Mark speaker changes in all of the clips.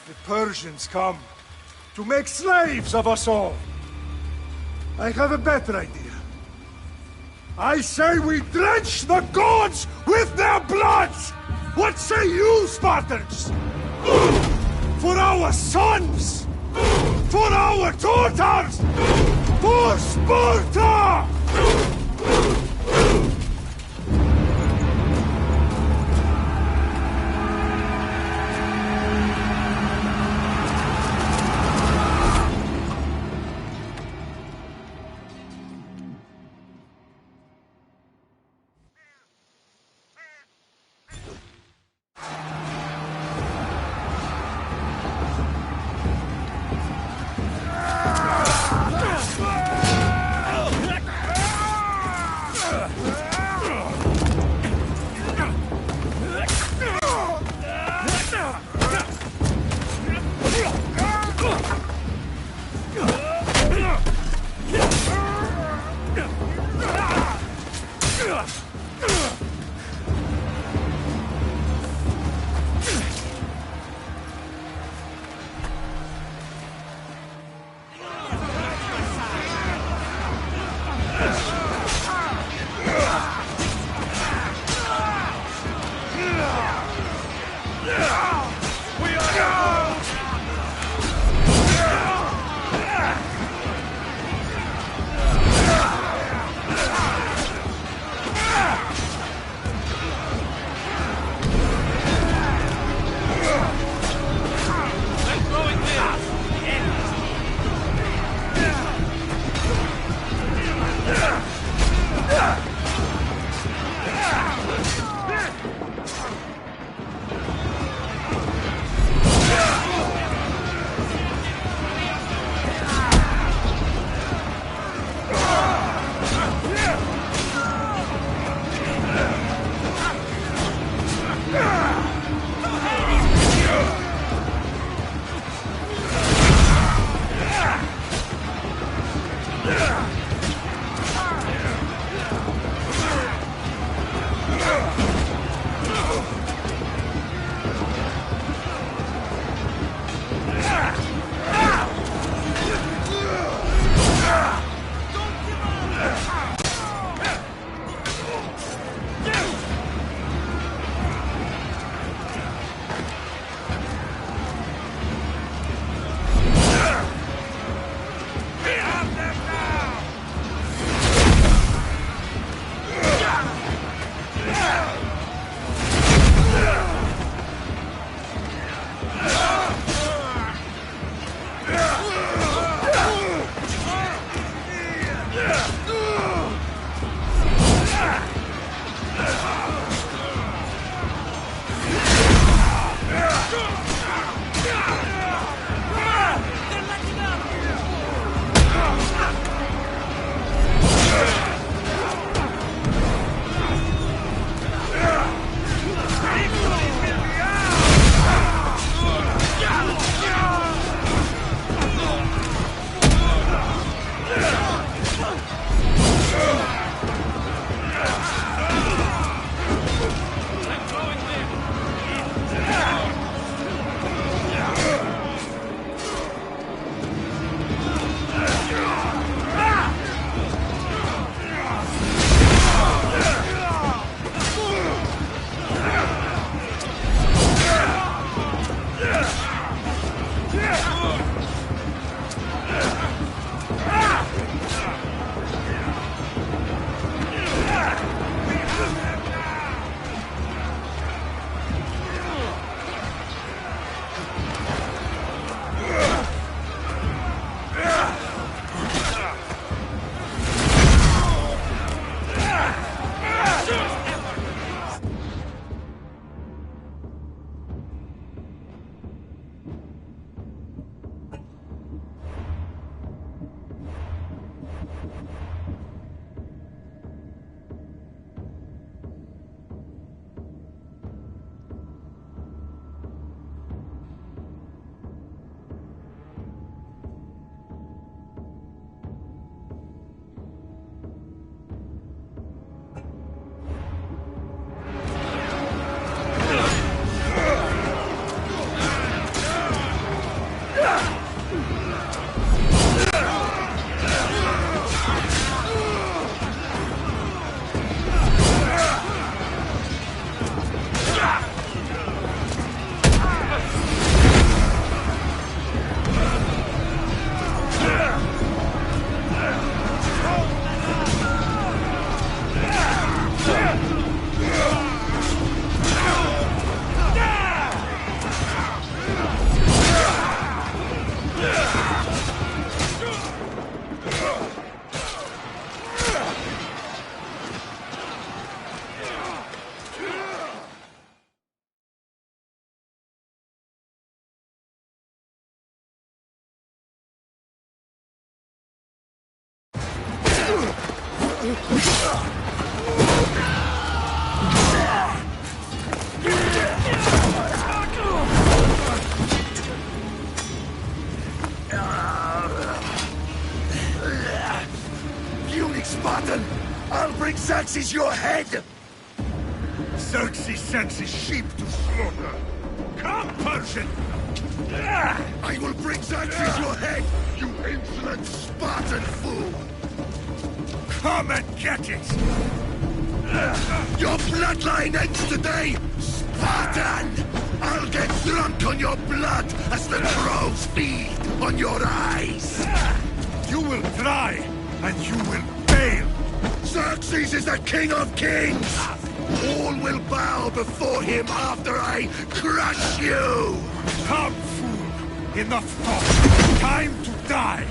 Speaker 1: The Persians come to make slaves of us all. I have a better idea. I say we drench the gods with their blood! What say you, Spartans? For our sons! For our daughters! For Sparta!
Speaker 2: Unix Spartan! I'll bring Xerxes your head!
Speaker 1: Xerxes sends his sheep to slaughter. Come, Persian!
Speaker 2: I will bring Xerxes your head, you insolent Spartan fool!
Speaker 1: Come and get it!
Speaker 2: Your bloodline ends today, Spartan! I'll get drunk on your blood as the crows feed on your eyes!
Speaker 1: You will try, and you will fail!
Speaker 2: Xerxes is the king of kings! All will bow before him after I crush you!
Speaker 1: Come, fool! Enough talk! Time to die!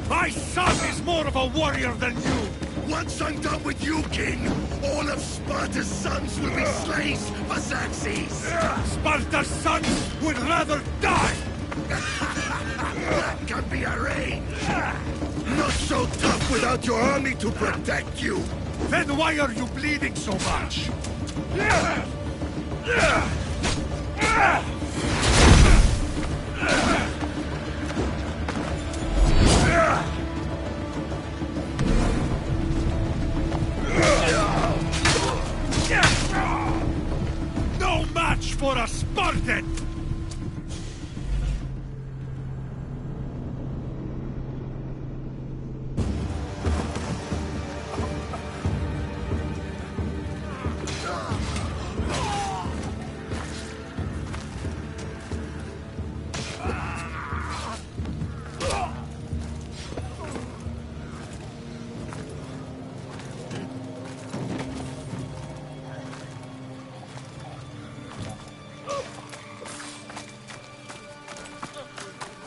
Speaker 1: My son is more of a warrior than you!
Speaker 2: Once I'm done with you, king, all of Sparta's sons will be slaves for Xerxes!
Speaker 1: Sparta's sons would rather die!
Speaker 2: That can be arranged! Not so tough without your army to protect you!
Speaker 1: Then why are you bleeding so much? No match for a Spartan!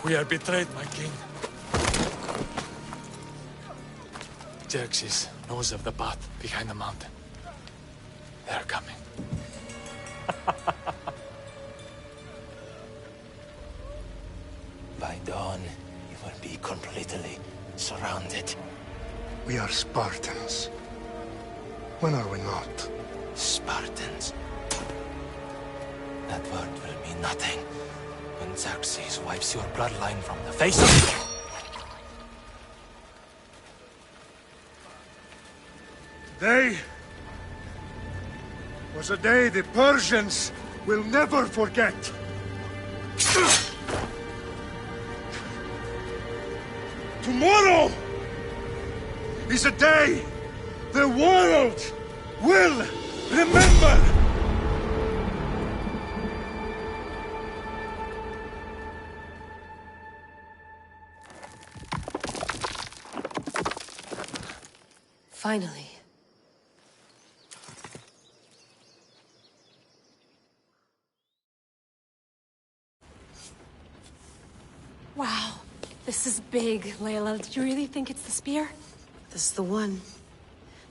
Speaker 3: We are betrayed, my king. Xerxes knows of the path behind the mountain. They are coming.
Speaker 4: By dawn, you will be completely surrounded.
Speaker 5: We are Spartans. When are we not?
Speaker 4: Spartans. That word will mean nothing when Xerxes wipes your bloodline from the face of...
Speaker 1: Today was a day the Persians will never forget. Tomorrow is a day the world will remember.
Speaker 6: Finally.
Speaker 7: Wow, this is big, Layla. Did you really think it's the spear?
Speaker 6: This is the one.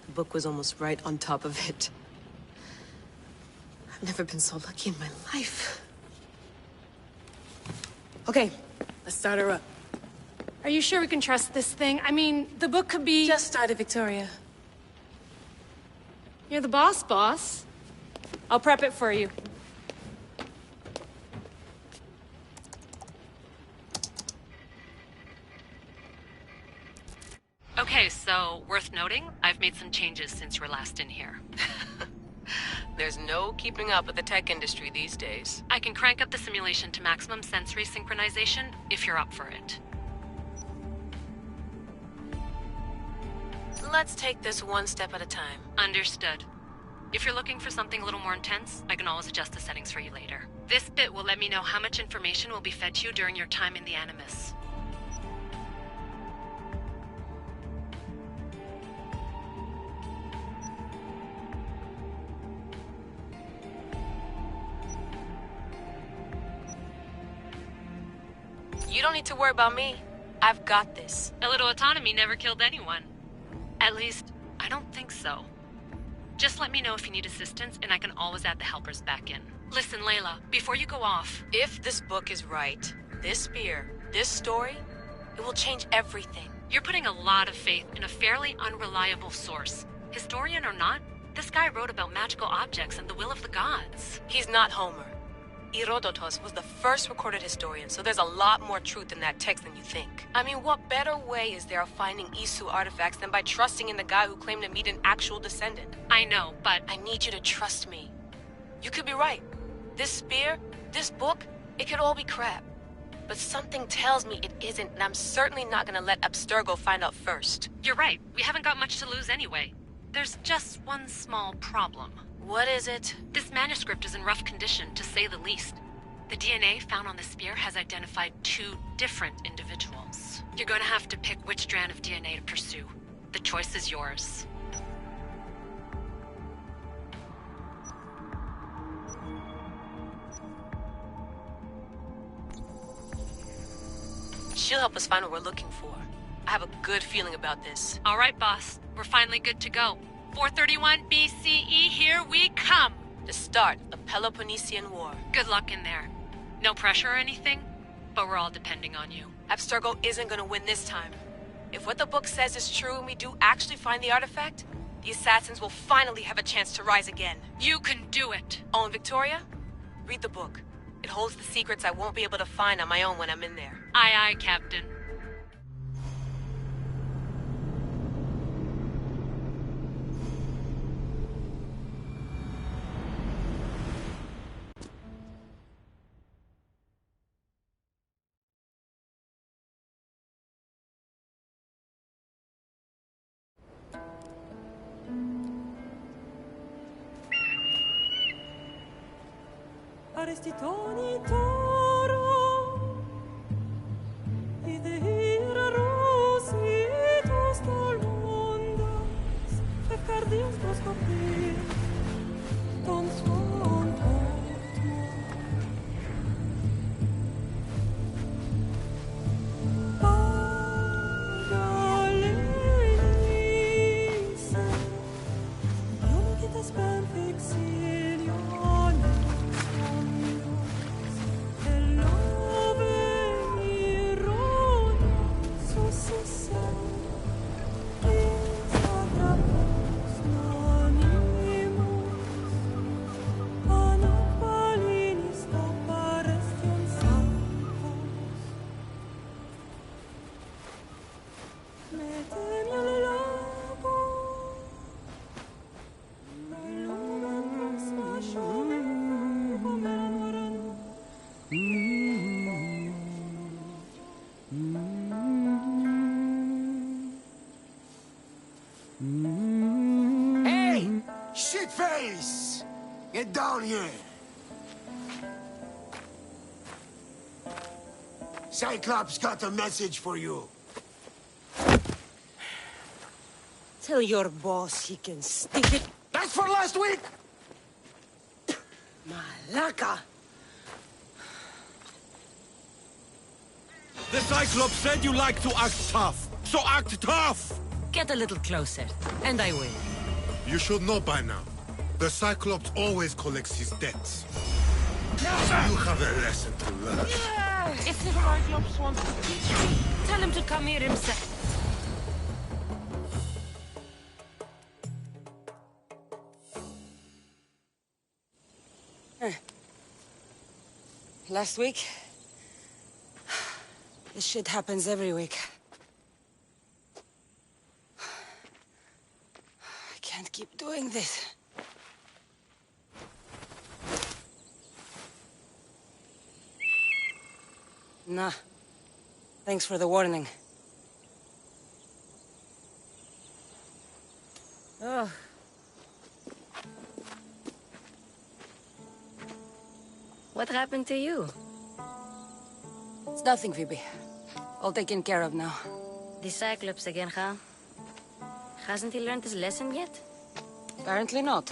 Speaker 6: The book was almost right on top of it. I've never been so lucky in my life. Okay, let's start her up.
Speaker 7: Are you sure we can trust this thing? I mean, the book could be...
Speaker 6: Just started, Victoria.
Speaker 7: You're the boss. I'll prep it for you.
Speaker 8: Okay, so, worth noting, I've made some changes since you were last in here.
Speaker 6: There's no keeping up with the tech industry these days.
Speaker 8: I can crank up the simulation to maximum sensory synchronization, if you're up for it.
Speaker 6: Let's take this one step at a time.
Speaker 8: Understood. If you're looking for something a little more intense, I can always adjust the settings for you later. This bit will let me know how much information will be fed to you during your time in the Animus.
Speaker 6: You don't need to worry about me. I've got this.
Speaker 8: A little autonomy never killed anyone. At least, I don't think so. Just let me know if you need assistance, and I can always add the helpers back in. Listen, Layla, before you go off...
Speaker 6: If this book is right, this spear, this story, it will change everything.
Speaker 8: You're putting a lot of faith in a fairly unreliable source. Historian or not, this guy wrote about magical objects and the will of the gods.
Speaker 6: He's not Homer. Herodotus was the first recorded historian, so there's a lot more truth in that text than you think. I mean, what better way is there of finding Isu artifacts than by trusting in the guy who claimed to meet an actual descendant?
Speaker 8: I know, but
Speaker 6: I need you to trust me. You could be right. This spear, this book, it could all be crap. But something tells me it isn't, and I'm certainly not gonna let Abstergo find out first.
Speaker 8: you're right. We haven't got much to lose anyway. There's just one small problem.
Speaker 6: What is it?
Speaker 8: This manuscript is in rough condition, to say the least. The DNA found on the spear has identified 2 different individuals. You're gonna have to pick which strand of DNA to pursue. The choice is yours.
Speaker 6: She'll help us find what we're looking for. I have a good feeling about this.
Speaker 8: All right, boss. We're finally good to go. 431 BCE, here we come!
Speaker 6: The start of Peloponnesian War.
Speaker 8: Good luck in there. No pressure or anything, but we're all depending on you.
Speaker 6: Abstergo isn't gonna win this time. If what the book says is true and we do actually find the artifact, the assassins will finally have a chance to rise again.
Speaker 8: You can do it!
Speaker 6: Oh, and Victoria? Read the book. It holds the secrets I won't be able to find on my own when I'm in there.
Speaker 8: Aye, aye, Captain.
Speaker 9: Arestitoni toro, idehira rositos tolmondas, fefcardios proscopir, ton suon potmo. Pagaleise, iugites ben fixilionis,
Speaker 2: Hey! Shitface! Get down here! Cyclops got a message for you.
Speaker 9: Tell your boss he can stick it.
Speaker 2: That's for last week!
Speaker 9: Malaka!
Speaker 10: The Cyclops said you like to act tough, so act tough!
Speaker 9: Get a little closer, and I will.
Speaker 5: You should know by now. The Cyclops always collects his debts. You have a lesson to learn.
Speaker 9: If the Cyclops wants to teach me, tell him to come here himself. Last week? This shit happens every week. I can't keep doing this. Nah. Thanks for the warning. Oh.
Speaker 7: What happened to you?
Speaker 9: It's nothing, Phoebe. All taken care of now.
Speaker 7: The Cyclops again, huh? Hasn't he learned his lesson yet?
Speaker 9: Apparently not.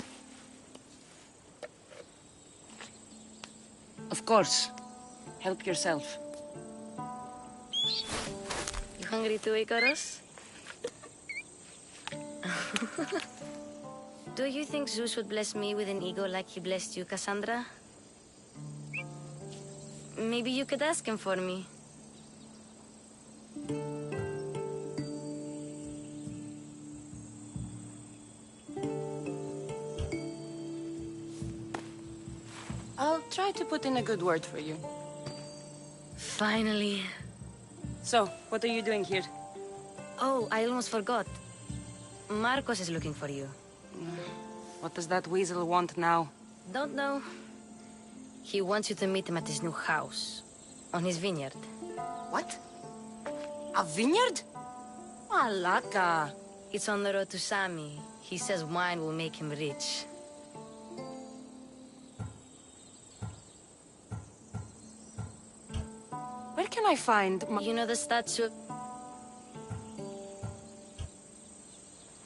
Speaker 9: Of course. Help yourself.
Speaker 7: You hungry too, Icarus? Do you think Zeus would bless me with an ego like he blessed you, Cassandra? Maybe you could ask him for me.
Speaker 9: try to put in a good word for you.
Speaker 11: Finally.
Speaker 9: So, what are you doing here?
Speaker 11: Oh, I almost forgot. Marcos is looking for you.
Speaker 9: What does that weasel want now?
Speaker 11: Don't know. He wants you to meet him at his new house. On his vineyard.
Speaker 9: What? A vineyard? Malaka.
Speaker 11: It's on the road to Sami. He says wine will make him rich.
Speaker 9: Where can I find my...
Speaker 11: You know the statue?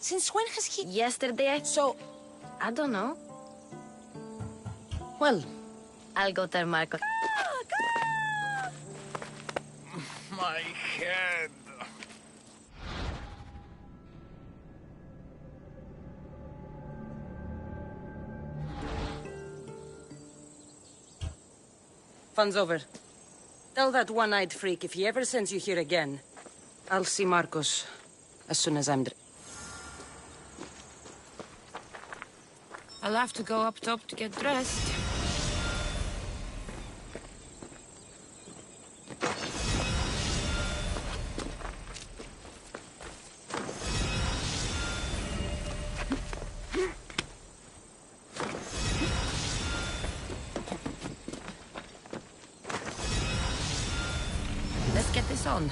Speaker 9: Since when has he...
Speaker 11: Yesterday?
Speaker 9: So...
Speaker 11: I don't know.
Speaker 9: Well...
Speaker 11: I'll go tell Marcos.
Speaker 3: My head.
Speaker 9: Fun's over. Tell that one-eyed freak if he ever sends you here again, I'll see Marcos as soon as I'm...
Speaker 7: I'll have to go up top to get dressed. Let's get this on.